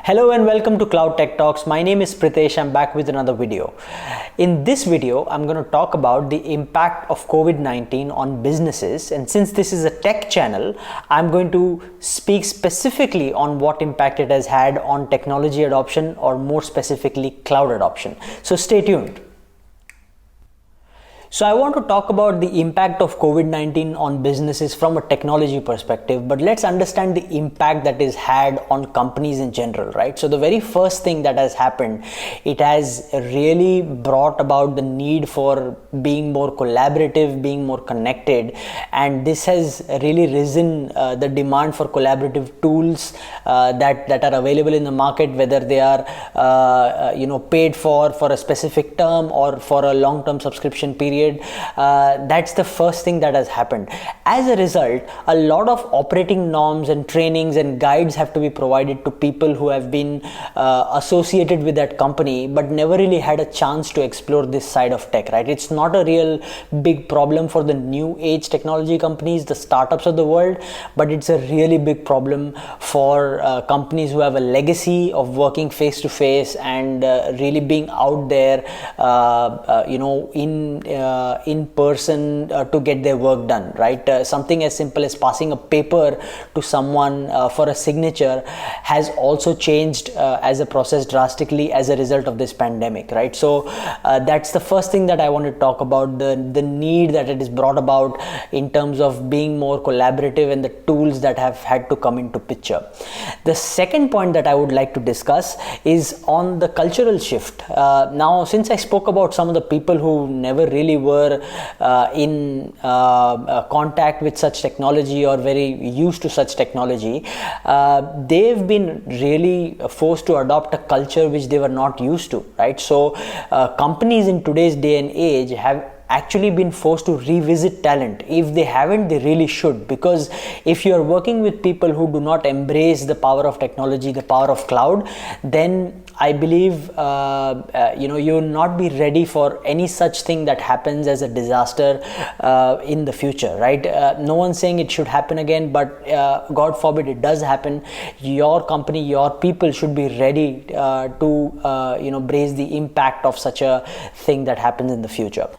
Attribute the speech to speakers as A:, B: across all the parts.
A: Hello and welcome to Cloud Tech Talks. My name is Pritesh. I'm back with another video. In this video, I'm going to talk about the impact of COVID-19 on businesses. And since this is a tech channel, I'm going to speak specifically on what impact it has had on technology adoption, or more specifically, cloud adoption. So stay tuned. So I want to talk about the impact of COVID-19 on businesses from a technology perspective, but let's understand the impact that is had on companies in general, right? So the very first thing that has happened, it has really brought about the need for being more collaborative, being more connected, and this has really risen the demand for collaborative tools that are available in the market, whether they are paid for a specific term or for a long-term subscription period. That's the first thing that has happened. As a result, a lot of operating norms and trainings and guides have to be provided to people who have been associated with that company but never really had a chance to explore this side of tech, right? It's not a real big problem for the new age technology companies, the startups of the world, but it's a really big problem for companies who have a legacy of working face to face and really being out there in person to get their work done, right? Something as simple as passing a paper to someone for a signature has also changed as a process drastically as a result of this pandemic, right? So that's the first thing that I want to talk about, the need that it is brought about in terms of being more collaborative and the tools that have had to come into picture. The second point that I would like to discuss is on the cultural shift. Now, since I spoke about some of the people who never really were in contact with such technology or very used to such technology, they've been really forced to adopt a culture which they were not used to, right? So companies in today's day and age have actually been forced to revisit talent. If they haven't, they really should, because if you are working with people who do not embrace the power of technology, the power of cloud, then I believe you will not be ready for any such thing that happens as a disaster in the future, right? No one's saying it should happen again, but God forbid it does happen. Your company, your people should be ready to brace the impact of such a thing that happens in the future.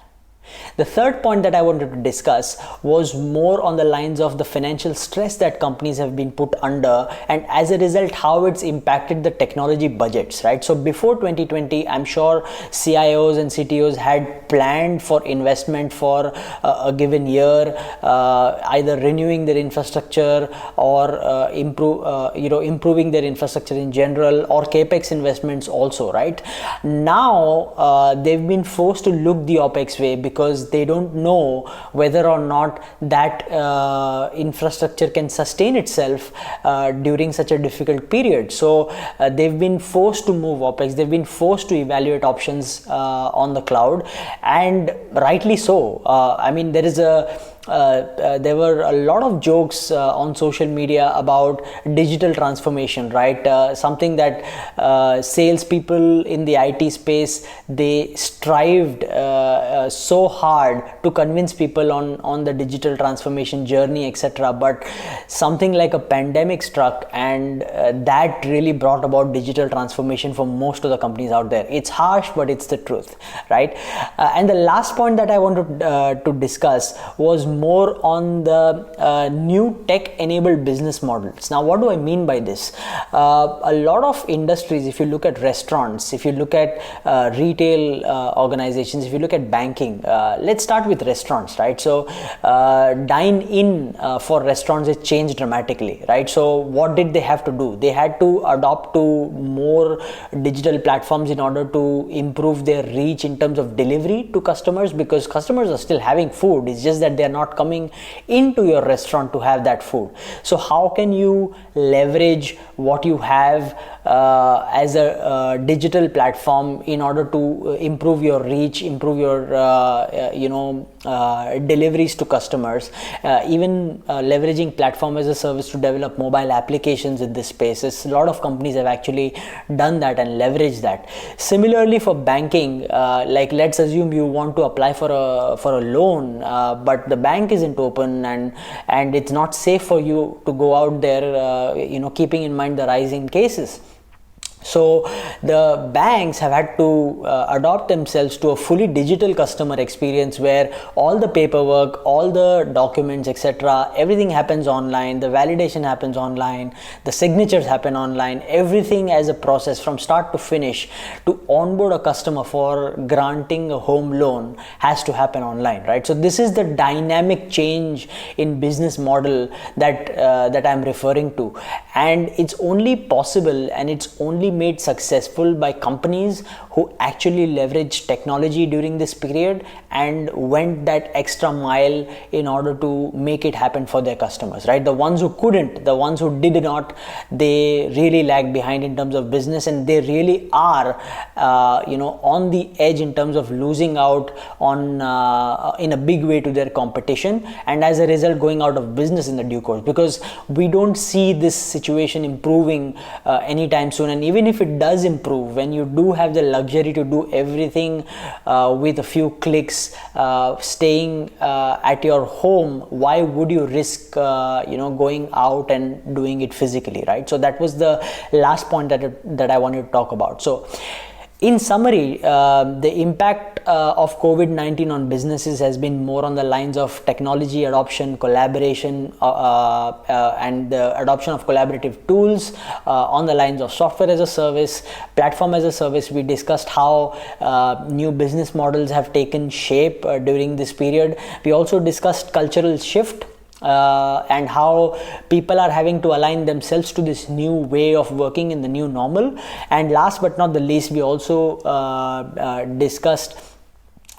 A: The third point that I wanted to discuss was more on the lines of the financial stress that companies have been put under, and as a result, how it's impacted the technology budgets, right? So before 2020, I'm sure CIOs and CTOs had planned for investment for a given year, either renewing their infrastructure or improving their infrastructure in general, or capex investments also, right? Now they've been forced to look the OpEx way because they don't know whether or not that infrastructure can sustain itself during such a difficult period. So they've been forced to move OpEx, they've been forced to evaluate options on the cloud, and rightly so. There were a lot of jokes on social media about digital transformation, right? Something that salespeople in the IT space, they strived so hard to convince people on the digital transformation journey, etc. But something like a pandemic struck, and that really brought about digital transformation for most of the companies out there. It's harsh, but it's the truth, right? And the last point that I wanted to discuss was more on the new tech-enabled business models. Now, what do I mean by this? A lot of industries, if you look at restaurants, if you look at retail organizations, if you look at banking, let's start with restaurants, right? So dine-in for restaurants has changed dramatically, right? So what did they have to do? They had to adopt to more digital platforms in order to improve their reach in terms of delivery to customers, because customers are still having food. It's just that they are not coming into your restaurant to have that food. So how can you leverage what you have as a digital platform in order to improve your reach, improve your deliveries to customers, even leveraging platform as a service to develop mobile applications in this space. A lot of companies have actually done that and leveraged that. Similarly, for banking, like let's assume you want to apply for a loan, but the bank isn't open and it's not safe for you to go out there, keeping in mind the rising cases. So the banks have had to adopt themselves to a fully digital customer experience where all the paperwork, all the documents, etc., everything happens online, the validation happens online, the signatures happen online, everything as a process from start to finish to onboard a customer for granting a home loan has to happen online, right? So this is the dynamic change in business model that I'm referring to, and it's only possible and it's only made successful by companies who actually leverage technology during this period and went that extra mile in order to make it happen for their customers, right? The ones who couldn't, the ones who did not, they really lag behind in terms of business, and they really are on the edge in terms of losing out on in a big way to their competition, and as a result going out of business in the due course, because we don't see this situation improving anytime soon. And even if it does improve, when you do have the luxury to do everything with a few clicks, staying at your home, why would you risk going out and doing it physically, right? So that was the last point that I wanted to talk about. So in summary, the impact of COVID-19 on businesses has been more on the lines of technology adoption, collaboration, and the adoption of collaborative tools, on the lines of software as a service, platform as a service. We discussed how new business models have taken shape during this period. We also discussed cultural shift, and how people are having to align themselves to this new way of working in the new normal. And last but not the least, we also discussed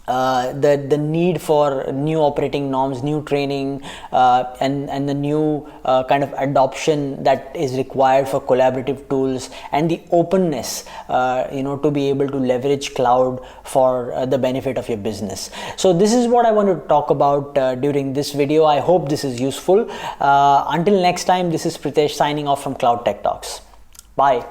A: the need for new operating norms, new training, and the new kind of adoption that is required for collaborative tools, and the openness to be able to leverage cloud for the benefit of your business. So this is what I want to talk about during this video. I hope this is useful. Until next time, this is Pritesh signing off from Cloud Tech Talks. Bye.